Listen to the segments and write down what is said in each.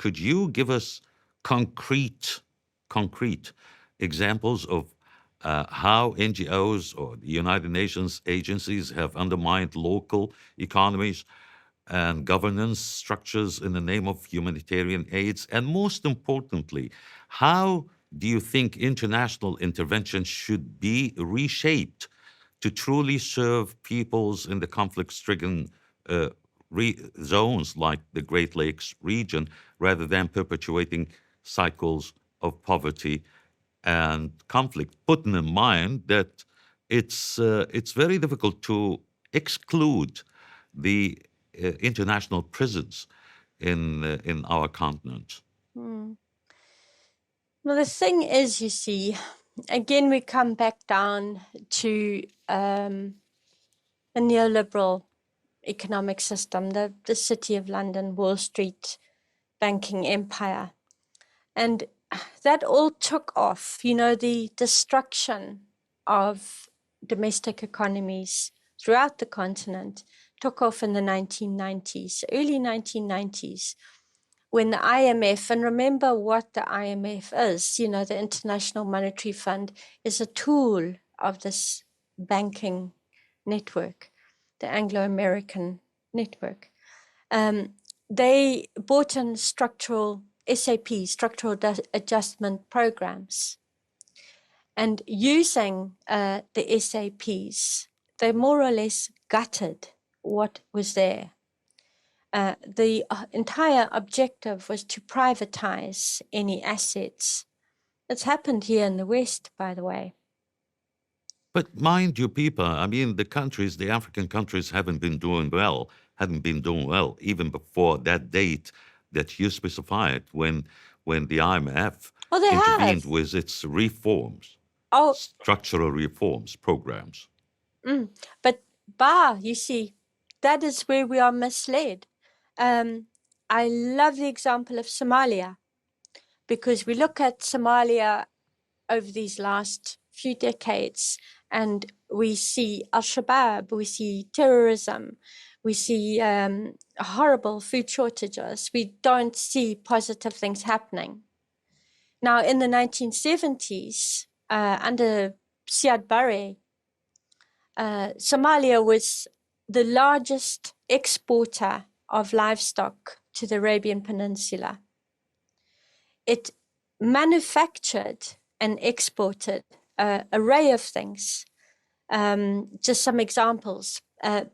could you give us concrete examples of how NGOs or the United Nations agencies have undermined local economies and governance structures in the name of humanitarian aids? And most importantly, how do you think international intervention should be reshaped to truly serve peoples in the conflict-stricken zones like the Great Lakes region, rather than perpetuating cycles of poverty and conflict, putting in mind that it's very difficult to exclude the international presence in our continent? Well, the thing is, you see, again, we come back down to a neoliberal economic system, the City of London, Wall Street, banking empire. And that all took off, the destruction of domestic economies throughout the continent took off in the 1990s, early 1990s, when the IMF, and remember what the IMF is, the International Monetary Fund is a tool of this banking network, the Anglo-American network. They bought in structural adjustment programs. And using the SAPs, they more or less gutted what was there. The entire objective was to privatize any assets. It's happened here in the West, by the way. But mind you, Beiba, I mean, the African countries hadn't been doing well even before that date that you specified when the IMF intervened with its reforms, structural reforms programs. But you see, that is where we are misled. I love the example of Somalia, because we look at Somalia over these last few decades and we see Al-Shabaab, we see terrorism, we see horrible food shortages. We don't see positive things happening. Now, in the 1970s, under Siad Barre, Somalia was the largest exporter of livestock to the Arabian Peninsula. It manufactured and exported an array of things. Just some examples: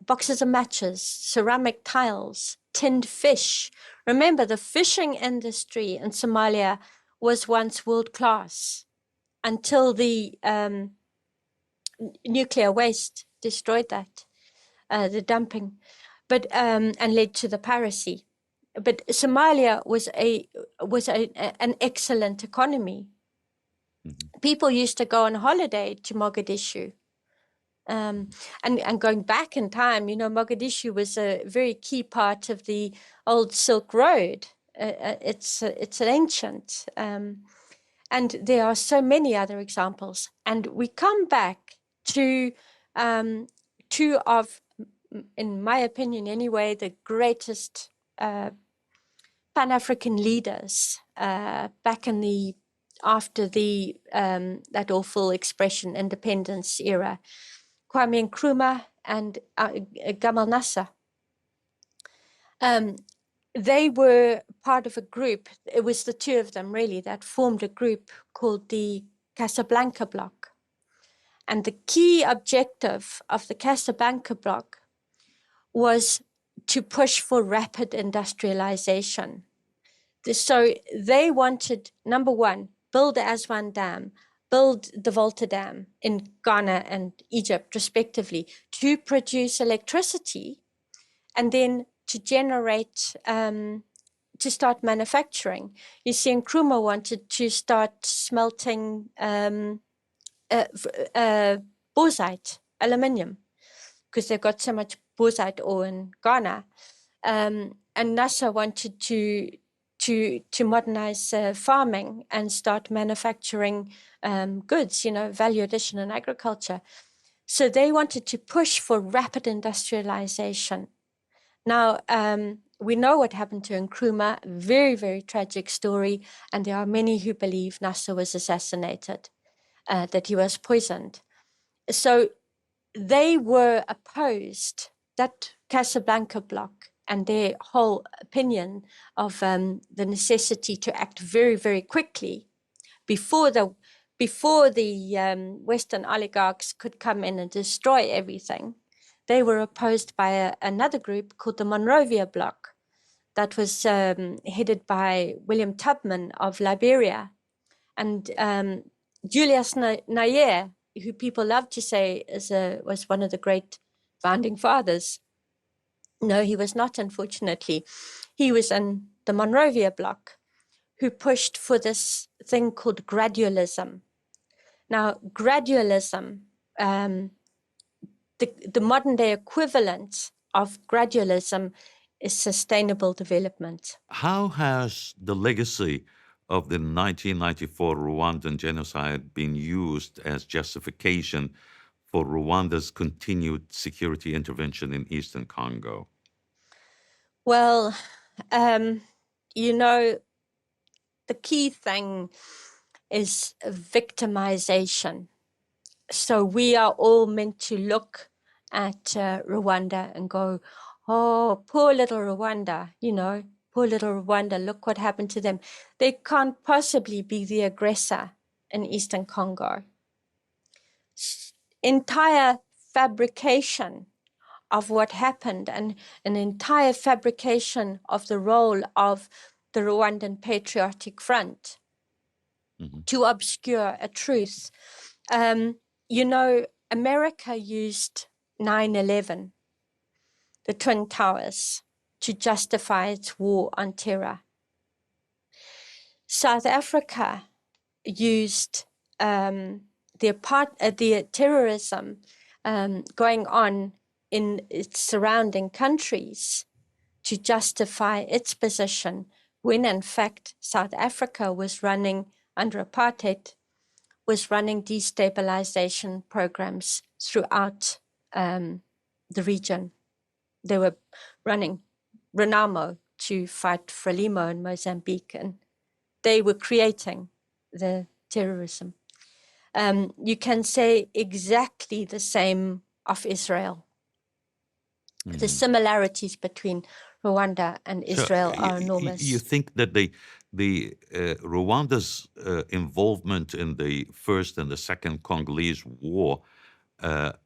boxes of matches, ceramic tiles, tinned fish. Remember, the fishing industry in Somalia was once world-class until the nuclear waste destroyed that, the dumping, and led to the piracy. But Somalia was an excellent economy. Mm-hmm. People used to go on holiday to Mogadishu. And going back in time, Mogadishu was a very key part of the old Silk Road. It's ancient. And there are so many other examples. And we come back to two of, in my opinion anyway, the greatest Pan-African leaders back in after that awful expression, independence era, Kwame Nkrumah and Gamal Nasser. They were part of a group. It was the two of them really that formed a group called the Casablanca Bloc. And the key objective of the Casablanca Bloc was to push for rapid industrialization. So they wanted, number one, build the Aswan Dam, build the Volta Dam in Ghana and Egypt, respectively, to produce electricity, and then to generate, to start manufacturing. You see, Nkrumah wanted to start smelting bauxite, aluminium, because they've got so much bauxite ore in Ghana. And Nasser wanted to modernize farming and start manufacturing goods, value addition in agriculture. So they wanted to push for rapid industrialization. Now, we know what happened to Nkrumah, very, very tragic story, and there are many who believe Nasser was assassinated, that he was poisoned. So they were opposed, that Casablanca bloc and their whole opinion of the necessity to act very, very quickly before the Western oligarchs could come in and destroy everything. They were opposed by another group called the Monrovia Bloc that was headed by William Tubman of Liberia. And Julius Nyerere, who people love to say was one of the great founding fathers. No, he was not, unfortunately. He was in the Monrovia Bloc, who pushed for this thing called gradualism. Now, gradualism, the modern day equivalent of gradualism is sustainable development. How has the legacy of the 1994 Rwandan genocide been used as justification for Rwanda's continued security intervention in Eastern Congo? Well, you know, the key thing is victimization. So we are all meant to look at Rwanda and go, oh, poor little Rwanda, you know, poor little Rwanda, look what happened to them. They can't possibly be the aggressor in Eastern Congo. Entire fabrication of what happened and an entire fabrication of the role of the Rwandan Patriotic Front to obscure a truth. You know, America used 9/11, the Twin Towers, to justify its war on terror. South Africa used the terrorism going on in its surrounding countries to justify its position, when in fact South Africa was running, under apartheid, was running destabilization programs throughout the region. They were running Renamo to fight Frelimo in Mozambique, and they were creating the terrorism. You can say exactly the same of Israel. The similarities between Rwanda and Israel are enormous. You think that the Rwanda's involvement in the First and the Second Congolese War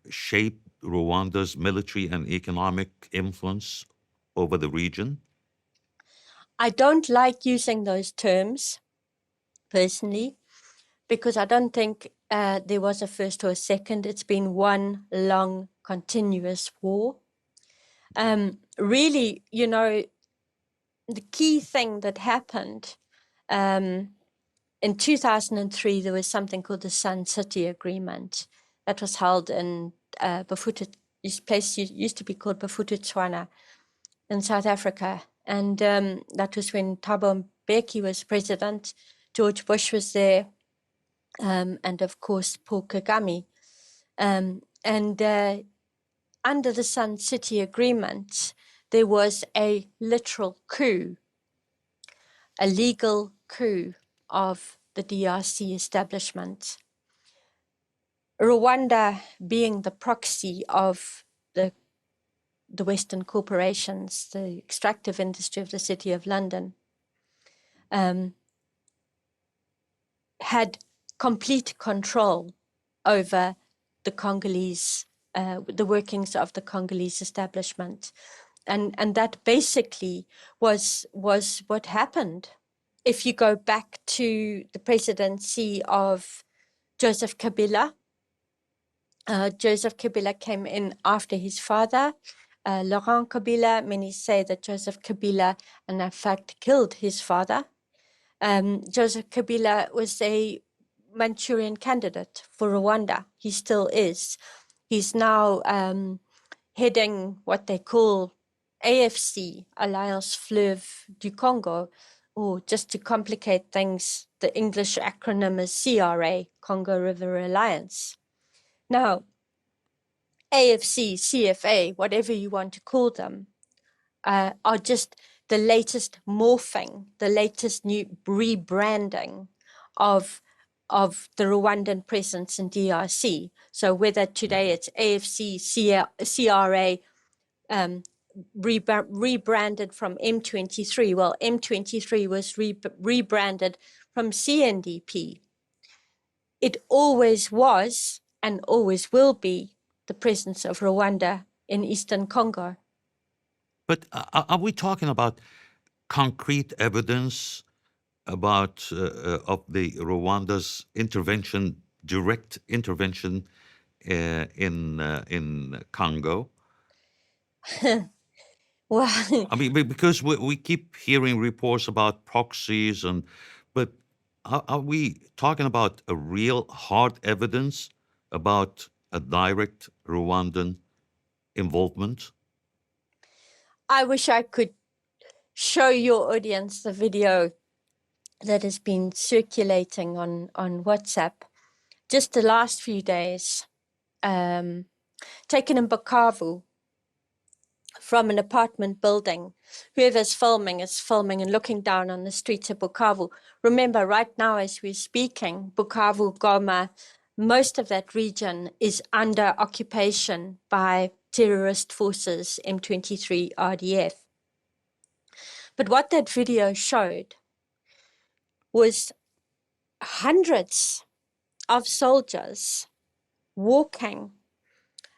shaped Rwanda's military and economic influence over the region? I don't like using those terms, personally, because I don't think there was a first or a second. It's been one long, continuous war. Really, you know, the key thing that happened in 2003, there was something called the Sun City Agreement that was held in Bafute. This place used to be called Bafute Tswana in South Africa. And that was when Thabo Mbeki was president, George Bush was there, and of course, Paul Kagame. Under the Sun City Agreement, there was a literal coup, a legal coup of the DRC establishment. Rwanda being the proxy of the Western corporations, the extractive industry of the City of London, had complete control over the Congolese, the workings of the Congolese establishment. And that basically was what happened. If you go back to the presidency of Joseph Kabila, Joseph Kabila came in after his father, Laurent Kabila. Many say that Joseph Kabila, in fact, killed his father. Joseph Kabila was a Manchurian candidate for Rwanda. He still is. He's now heading what they call AFC, Alliance Fleuve du Congo, or just to complicate things, the English acronym is CRA, Congo River Alliance. Now, AFC, CFA, whatever you want to call them, are just the latest morphing, the latest new rebranding of the Rwandan presence in DRC. So whether today it's AFC, CRA, rebranded from M23. Well, M23 was rebranded from CNDP. It always was and always will be the presence of Rwanda in Eastern Congo. But are we talking about concrete evidence about of the Rwanda's intervention, direct intervention in Congo? Well, I mean, because we keep hearing reports about proxies, but are we talking about a real hard evidence about a direct Rwandan involvement? I wish I could show your audience the video that has been circulating on WhatsApp just the last few days, taken in Bukavu from an apartment building. Whoever's filming is filming and looking down on the streets of Bukavu. Remember, right now as we're speaking, Bukavu, Goma, most of that region is under occupation by terrorist forces, M23, RDF. But what that video showed was hundreds of soldiers walking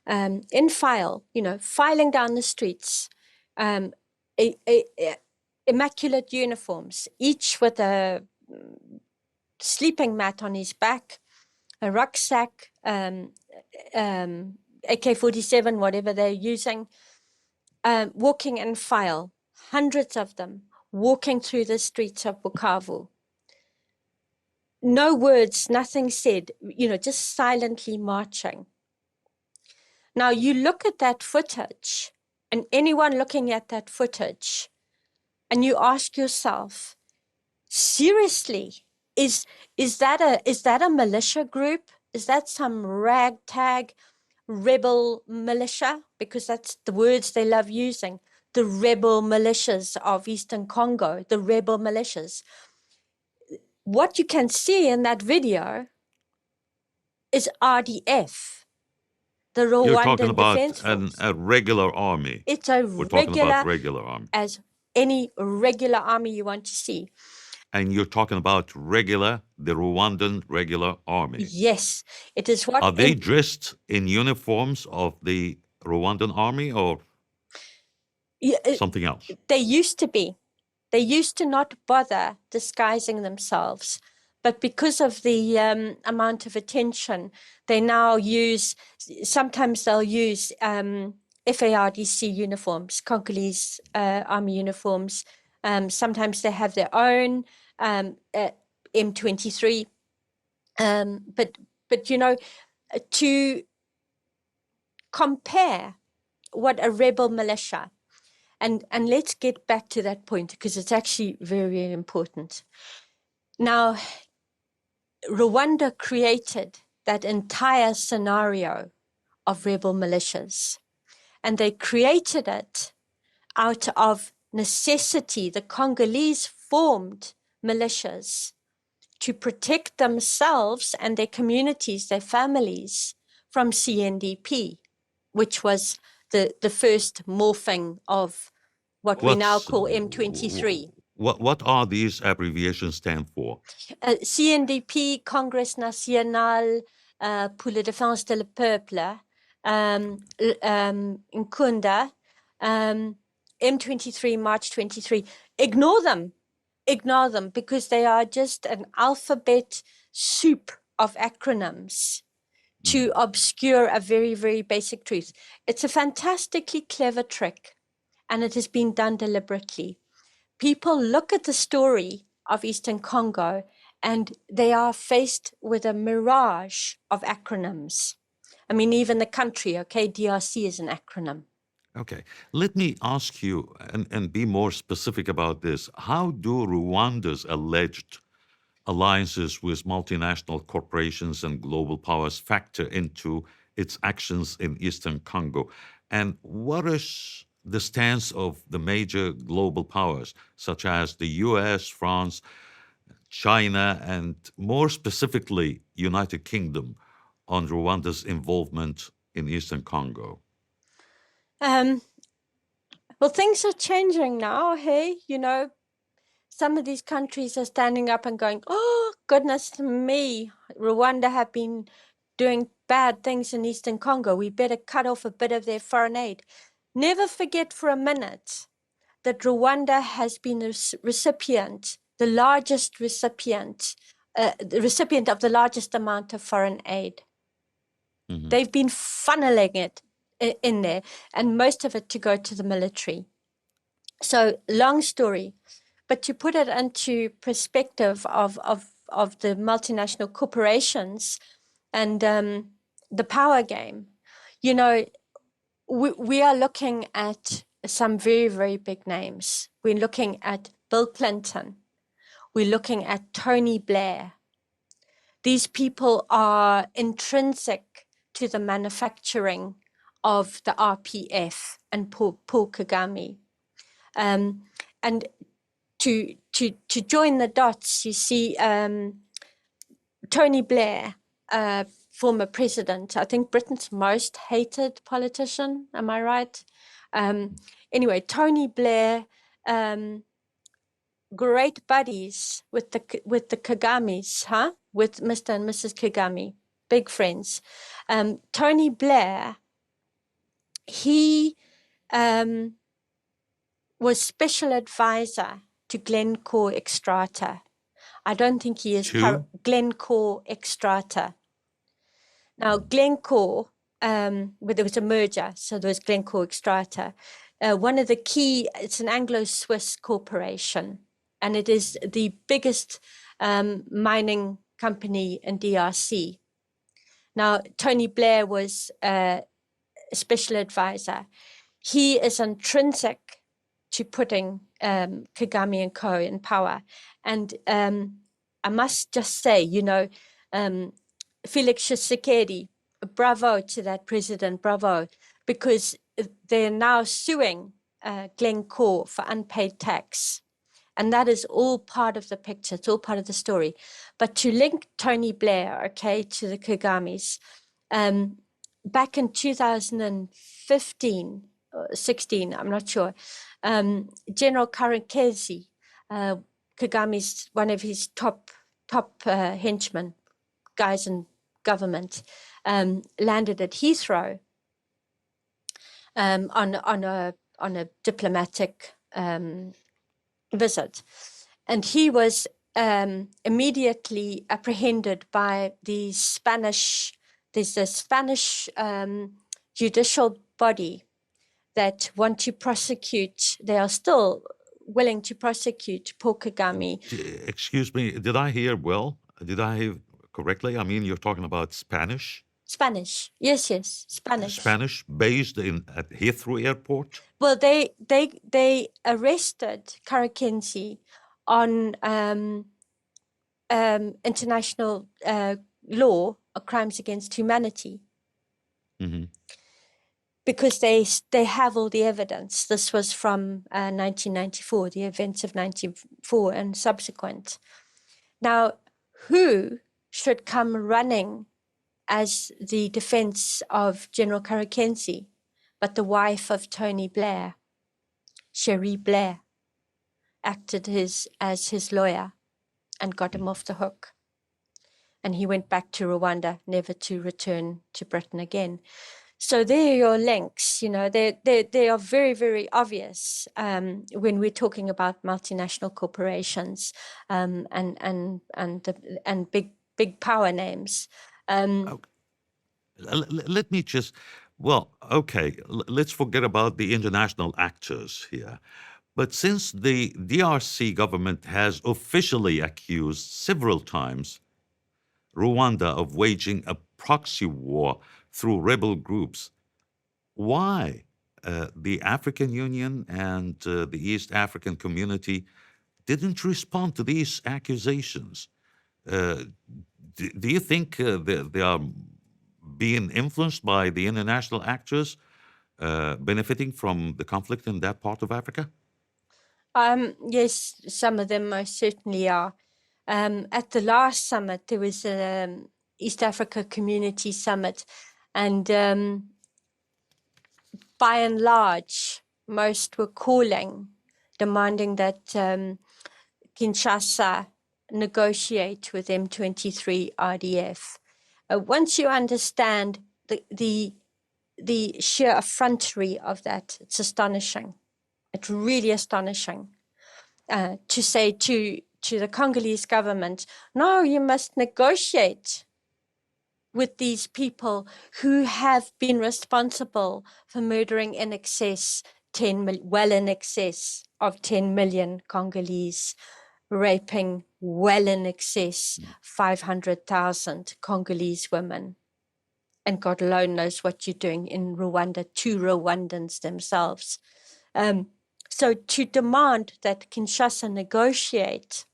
in file, filing down the streets, immaculate uniforms, each with a sleeping mat on his back, a rucksack, AK-47, whatever they're using, walking in file, hundreds of them walking through the streets of Bukavu. No words, nothing said, just silently marching. Now you look at that footage, and anyone looking at that footage, and you ask yourself, seriously, is that a militia group? Is that some ragtag rebel militia? Because that's the words they love using. The rebel militias of Eastern Congo, the rebel militias. What you can see in that video is RDF, the Rwandan You're talking about Defense Force. a regular army. It's a We're talking about regular army. as any regular army you want to see. And you're talking about the Rwandan regular army. Yes, it is what... Are they dressed in uniforms of the Rwandan army or something else? They used to be. They used to not bother disguising themselves. But because of the amount of attention, they now sometimes they'll use FARDC uniforms, Congolese army uniforms. Sometimes they have their own M23. But to compare what a rebel militia, and let's get back to that point because it's actually very, very important. Now, Rwanda created that entire scenario of rebel militias, and they created it out of necessity. The Congolese formed militias to protect themselves and their communities, their families, from CNDP, which was the first morphing of what we now call M23. What are these abbreviations stand for? CNDP, Congrès National pour la Défense du Peuple, Nkunda, M23, March 23. Ignore them because they are just an alphabet soup of acronyms to obscure a very, very basic truth. It's a fantastically clever trick, and it has been done deliberately. People look at the story of Eastern Congo and they are faced with a mirage of acronyms. I mean, even the country, DRC is an acronym. Okay, let me ask you and be more specific about this. How do Rwanda's alleged alliances with multinational corporations and global powers factor into its actions in Eastern Congo? And what is the stance of the major global powers, such as the US, France, China, and more specifically, United Kingdom, on Rwanda's involvement in Eastern Congo? Well, things are changing now, hey? You know, some of these countries are standing up and going, oh, goodness me, Rwanda have been doing bad things in Eastern Congo. We better cut off a bit of their foreign aid. Never forget for a minute that Rwanda has been the recipient, the recipient of the largest amount of foreign aid. Mhm. They've been funneling it in there, and most of it to go to the military. So long story, but to put it into perspective of the multinational corporations and the power game, you know, we are looking at some very, very big names. We're looking at Bill Clinton. We're looking at Tony Blair. These people are intrinsic to the manufacturing of the RPF and Paul Kagame. And to join the dots, you see Tony Blair, former president, I think Britain's most hated politician, am I right? Anyway, Tony Blair, great buddies with the Kagames, huh? With Mr. and Mrs. Kagame, big friends. Tony Blair, he was special advisor to Glencore Extrata. I don't think he is Glencore Extrata. Now, Glencore, there was a merger, so there was Glencore Extrata. One of the key, it's an Anglo-Swiss corporation, and it is the biggest mining company in DRC. Now, Tony Blair was a special advisor. He is intrinsic to putting Kagame and co in power. And I must just say, you know, Felix Tshisekedi, bravo to that president, bravo, because they're now suing Glencore for unpaid tax. And that is all part of the picture. It's all part of the story. But to link Tony Blair, okay, to the Kagames, back in 2015, 16, I'm not sure, General Karenkezi, Kagame's one of his top henchmen, guys in government, landed at Heathrow on a diplomatic visit, and he was immediately apprehended by the Spanish. There's a Spanish judicial body that want to prosecute. They are still willing to prosecute Paul Kagame. Excuse me, did I hear well? Did I hear correctly? I mean, you're talking about Spanish? Spanish, yes, Spanish. Spanish, based at Heathrow Airport? Well, they arrested Karenkezi on international law of crimes against humanity. Mm-hmm. Because they have all the evidence. This was from 1994, the events of 94 and subsequent. Now, who should come running as the defense of General Karenkezi but the wife of Tony Blair? Cherie Blair acted as his lawyer and got him off the hook. And he went back to Rwanda, never to return to Britain again. So there are your links, you know, they are very, very obvious when we're talking about multinational corporations and big power names. Let me just, let's forget about the international actors here. But since the DRC government has officially accused several times Rwanda of waging a proxy war through rebel groups, why the African Union and the East African community didn't respond to these accusations? Do you think they are being influenced by the international actors benefiting from the conflict in that part of Africa? Yes, some of them most certainly are. At the last summit, there was an East Africa Community Summit, and by and large, most were calling, demanding that Kinshasa negotiate with M23 RDF. Once you understand the sheer effrontery of that, it's astonishing. It's really astonishing to say to the Congolese government, no, you must negotiate with these people who have been responsible for murdering in excess well in excess of 10 million Congolese, raping well in excess 500,000 Congolese women. And God alone knows what you're doing in Rwanda to Rwandans themselves. So to demand that Kinshasa negotiate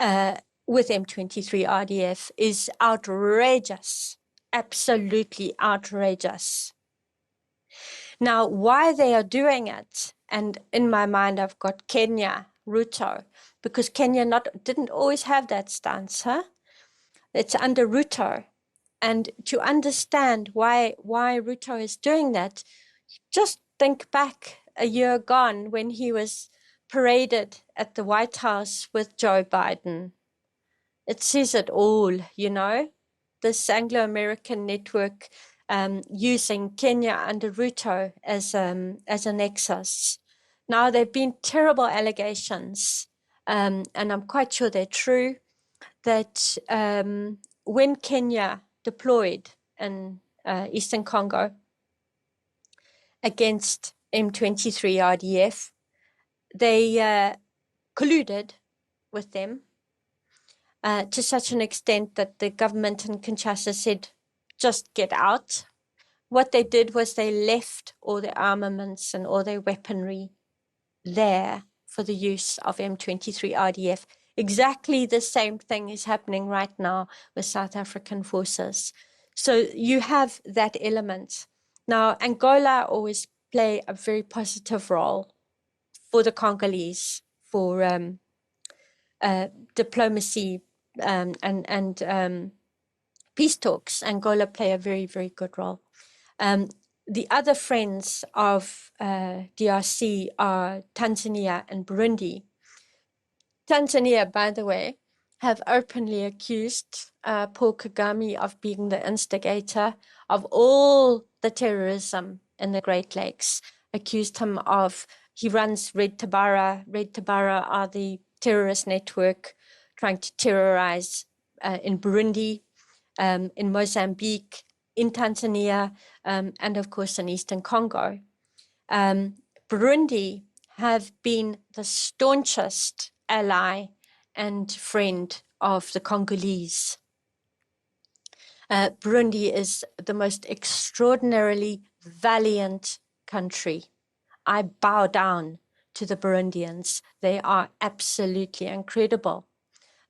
with M23 RDF is outrageous, absolutely outrageous. Now, why they are doing it, and in my mind I've got Kenya, Ruto, because Kenya didn't always have that stance, huh? It's under Ruto. And to understand why Ruto is doing that, just think back a year gone when he was paraded at the White House with Joe Biden. It says it all, you know, this Anglo-American network using Kenya under Ruto as a nexus. Now, there have been terrible allegations, and I'm quite sure they're true, that when Kenya deployed in Eastern Congo against M23 RDF, they colluded with them to such an extent that the government in Kinshasa said, just get out. What they did was they left all their armaments and all their weaponry there for the use of M23 RDF. Exactly the same thing is happening right now with South African forces. So you have that element. Now, Angola always play a very positive role for the Congolese, for diplomacy and peace talks. Angola play a very, very good role. The other friends of DRC are Tanzania and Burundi. Tanzania, by the way, have openly accused Paul Kagame of being the instigator of all the terrorism in the Great Lakes, accused him of, he runs Red Tabara. Red Tabara are the terrorist network trying to terrorize in Burundi, in Mozambique, in Tanzania, and of course in Eastern Congo. Burundi have been the staunchest ally and friend of the Congolese. Burundi is the most extraordinarily valiant country. I bow down to the Burundians. They are absolutely incredible.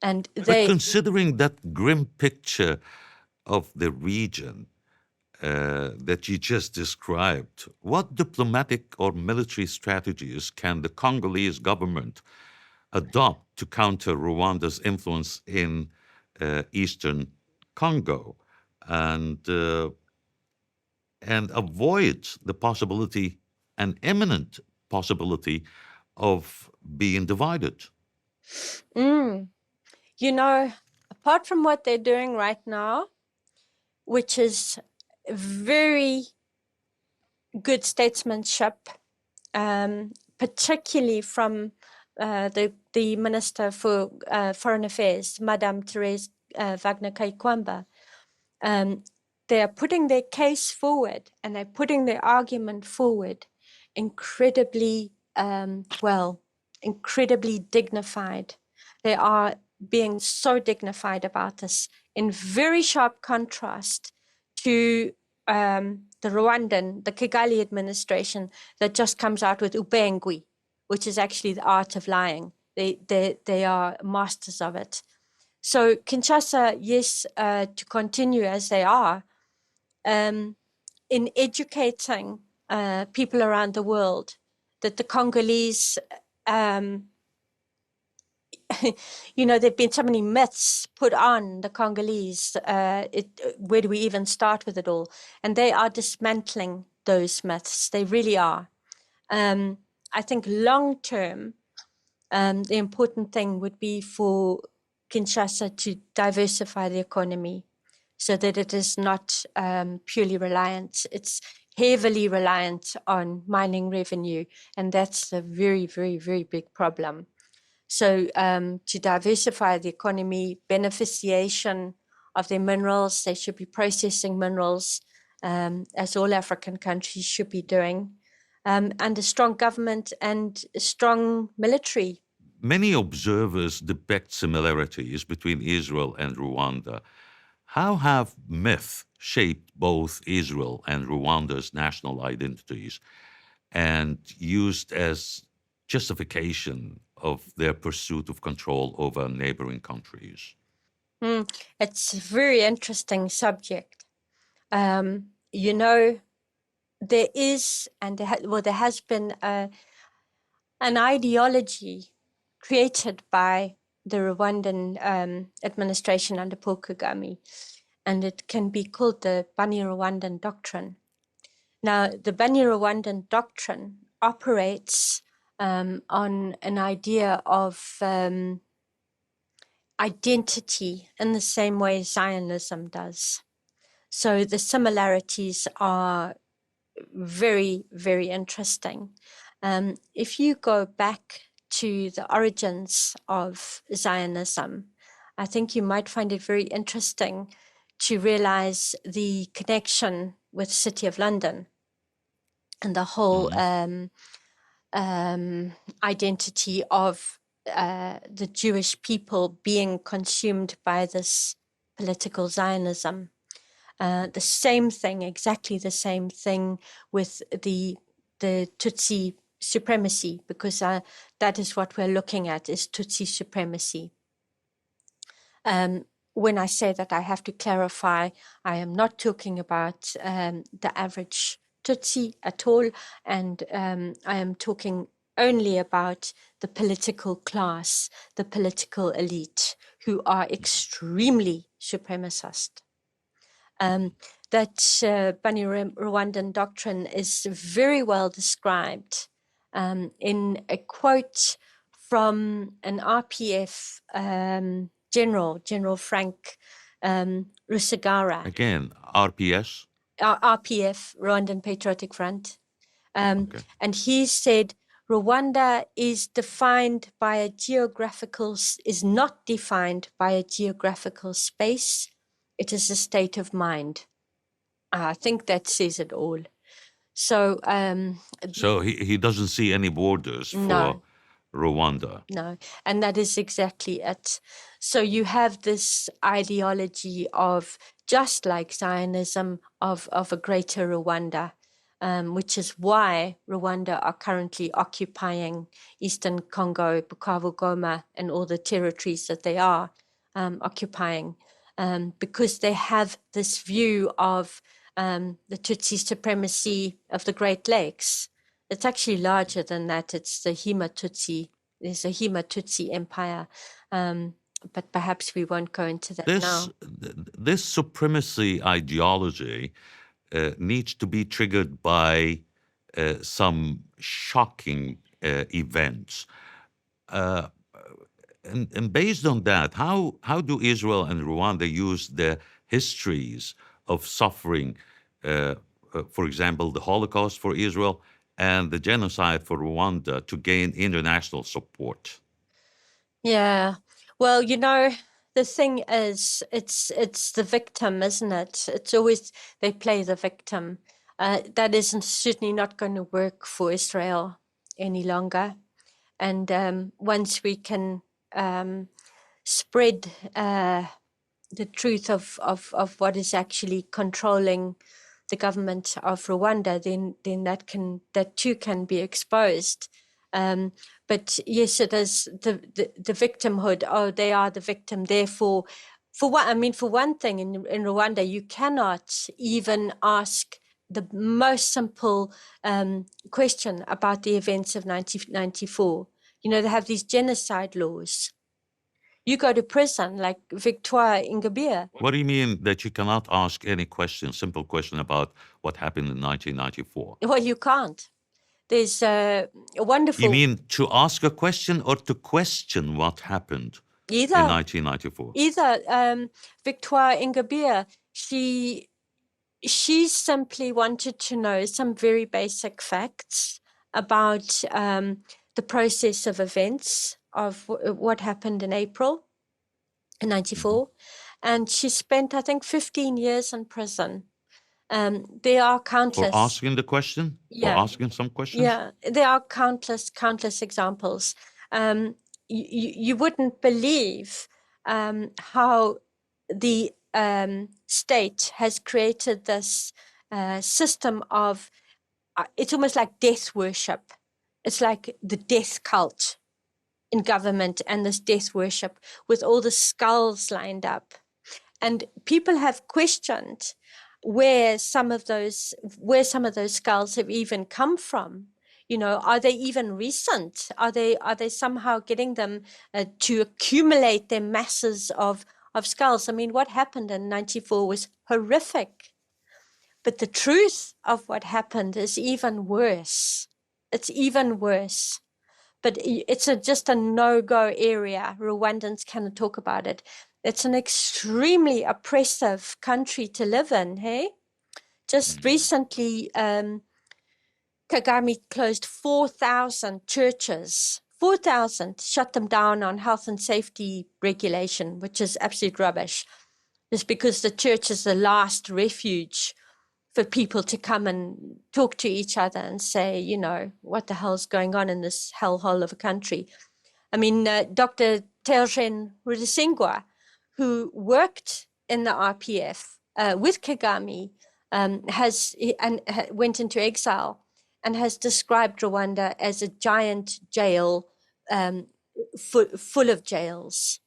And But considering that grim picture of the region that you just described, what diplomatic or military strategies can the Congolese government adopt to counter Rwanda's influence in eastern Congo and avoid the possibility, an imminent possibility, of being divided? You know, apart from what they're doing right now, which is very good statesmanship, particularly from the Minister for Foreign Affairs, Madame Therese Wagner Kaikwamba, they are putting their case forward and they're putting their argument forward incredibly well, incredibly dignified. They are being so dignified about this, in very sharp contrast to the Rwandan, the Kigali administration that just comes out with upengwi, which is actually the art of lying. They are masters of it. So Kinshasa, yes, to continue as they are, in educating people around the world that the Congolese, there've been so many myths put on the Congolese. Where do we even start with it all? And they are dismantling those myths. They really are. I think long term, the important thing would be for Kinshasa to diversify the economy so that it is not purely reliant. It's heavily reliant on mining revenue, and that's a very, very, very big problem. So to diversify the economy, beneficiation of their minerals, they should be processing minerals, as all African countries should be doing, and a strong government and a strong military. Many observers depict similarities between Israel and Rwanda. How have myth shaped both Israel and Rwanda's national identities and used as justification of their pursuit of control over neighboring countries? It's a very interesting subject. There is, and there has been an ideology created by the Rwandan administration under Paul Kagame, and it can be called the Bani-Rwandan doctrine. Now, the Bani-Rwandan doctrine operates on an idea of identity in the same way Zionism does. So the similarities are very, very interesting. If you go back to the origins of Zionism, I think you might find it very interesting to realize the connection with the City of London and the whole identity of the Jewish people being consumed by this political Zionism. The same thing, exactly the same thing with the Tutsi supremacy, because that is what we're looking at, is Tutsi supremacy. When I say that, I have to clarify, I am not talking about the average Tutsi at all, and I am talking only about the political class, the political elite, who are extremely supremacist. That Bani-Rwandan doctrine is very well described in a quote from an RPF General Frank Rusagara. Again, RPS? RPF, Rwandan Patriotic Front. And he said, Rwanda is not defined by a geographical space. It is a state of mind. I think that says it all. So, so he doesn't see any borders for Rwanda. No, and that is exactly it. So you have this ideology of, just like Zionism, of a greater Rwanda, which is why Rwanda are currently occupying Eastern Congo, Bukavu, Goma, and all the territories that they are occupying, because they have this view of the Tutsi supremacy of the Great Lakes. It's actually larger than that. It's the Hima-Tutsi. There's a Hima-Tutsi empire, but perhaps we won't go into that now. This supremacy ideology needs to be triggered by some shocking events. And based on that, how do Israel and Rwanda use their histories of suffering, for example, the Holocaust for Israel and the genocide for Rwanda, to gain international support? Yeah, well, the thing is, it's the victim, isn't it? It's always, they play the victim. That isn't certainly not going to work for Israel any longer. And once we can spread the truth of what is actually controlling the government of Rwanda, then that too can be exposed. But yes, it is the victimhood. Oh, they are the victim. Therefore, for one thing, in Rwanda, you cannot even ask the most simple question about the events of 1994. You know, they have these genocide laws. You go to prison like Victoire Ingabire. What do you mean that you cannot ask any question, simple question about what happened in 1994? Well, you can't. There's a wonderful... You mean to ask a question or to question what happened in 1994? Either. Victoire Ingabire, she simply wanted to know some very basic facts about the process of events of what happened in April in 94. And she spent, I think, 15 years in prison. There are countless... For asking the question? Yeah. For asking some questions? Yeah, there are countless examples. You wouldn't believe how the state has created this system of, it's almost like death worship. It's like the death cult in government, and this death worship with all the skulls lined up. And people have questioned where some of those skulls have even come from. You know, are they even recent? Are they somehow getting them to accumulate their masses of skulls? I mean, what happened in 94 was horrific. But the truth of what happened is even worse. It's even worse. But it's just a no-go area. Rwandans cannot talk about it. It's an extremely oppressive country to live in, hey? Just recently, Kagame closed 4,000 churches. 4,000, shut them down on health and safety regulation, which is absolute rubbish. It's because the church is the last refuge for people to come and talk to each other and say, you know, what the hell's going on in this hellhole of a country. I mean, Dr. Teogen Rudasingwa, who worked in the RPF with Kagame, went into exile and has described Rwanda as a giant jail full of jails.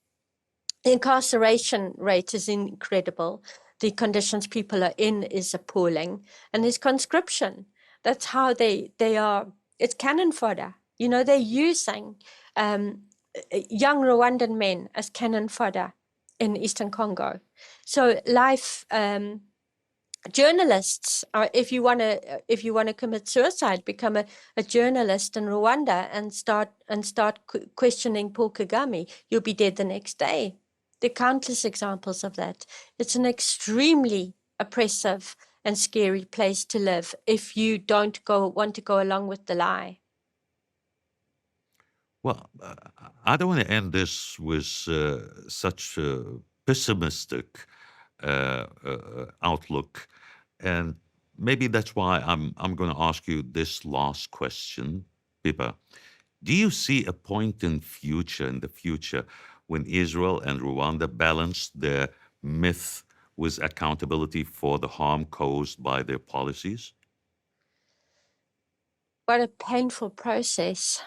The incarceration rate is incredible. The conditions people are in is appalling. And there's conscription. That's how they are. It's cannon fodder. You know, they're using young Rwandan men as cannon fodder in Eastern Congo. So life... journalists are, if you want to commit suicide, become a journalist in Rwanda and start questioning Paul Kagame, you'll be dead the next day. There are countless examples of that. It's an extremely oppressive and scary place to live if you don't want to go along with the lie. Well, I don't want to end this with such a pessimistic outlook, and maybe that's why I'm going to ask you this last question, Bíba. Do you see a point in the future when Israel and Rwanda balance their myth with accountability for the harm caused by their policies? What a painful process.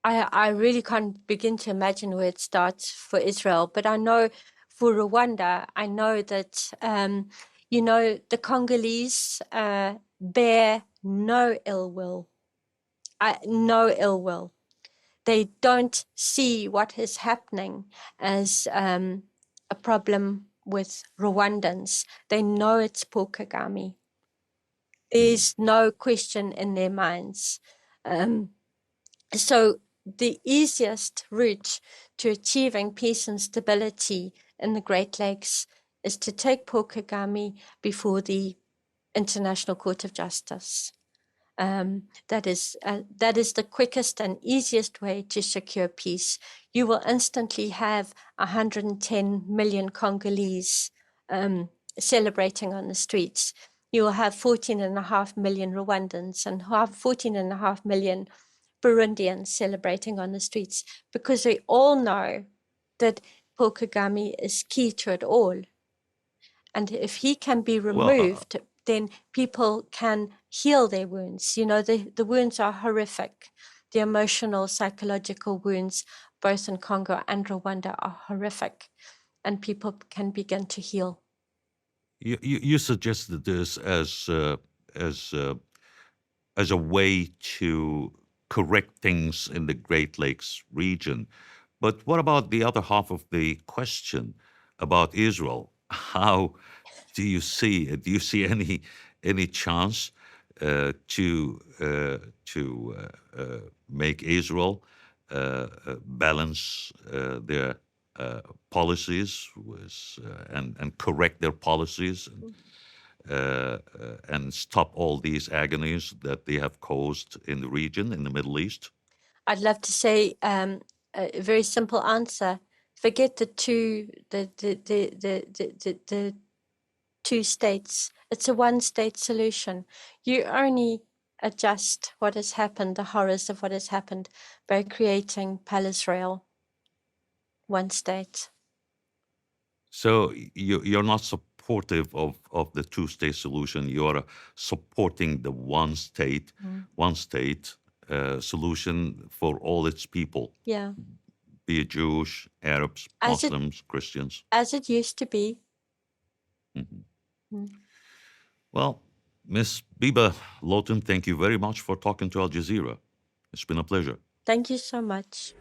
I really can't begin to imagine where it starts for Israel, but I know for Rwanda, I know that, you know, the Congolese bear no ill will. No ill will. They don't see what is happening as a problem with Rwandans. They know it's Paul Kagame. There's no question in their minds. So the easiest route to achieving peace and stability in the Great Lakes is to take Paul Kagame before the International Court of Justice. That is the quickest and easiest way to secure peace. You will instantly have 110 million Congolese celebrating on the streets. You will have 14.5 million Rwandans and 14.5 million Burundians celebrating on the streets, because they all know that Paul Kagame is key to it all. And if he can be removed, then people can heal their wounds. You know, the wounds are horrific. The emotional, psychological wounds, both in Congo and Rwanda, are horrific. And people can begin to heal. You suggested this as as a way to correct things in the Great Lakes region. But what about the other half of the question about Israel? How do you see any chance to make Israel balance their policies and correct their policies and stop all these agonies that they have caused in the region, in the Middle East? I'd love to say a very simple answer. Forget the two states. It's a one-state solution. You only adjust what has happened, the horrors of what has happened, by creating Palestine, one state. So you're not supportive of the two-state solution. You're supporting the one state solution for all its people, Yeah. be it Jewish, Arabs, As it- Muslims, Christians. As it used to be. Mhm. Mm. Well, Miss Beiba Lowton, thank you very much for talking to Al Jazeera. It's been a pleasure. Thank you so much.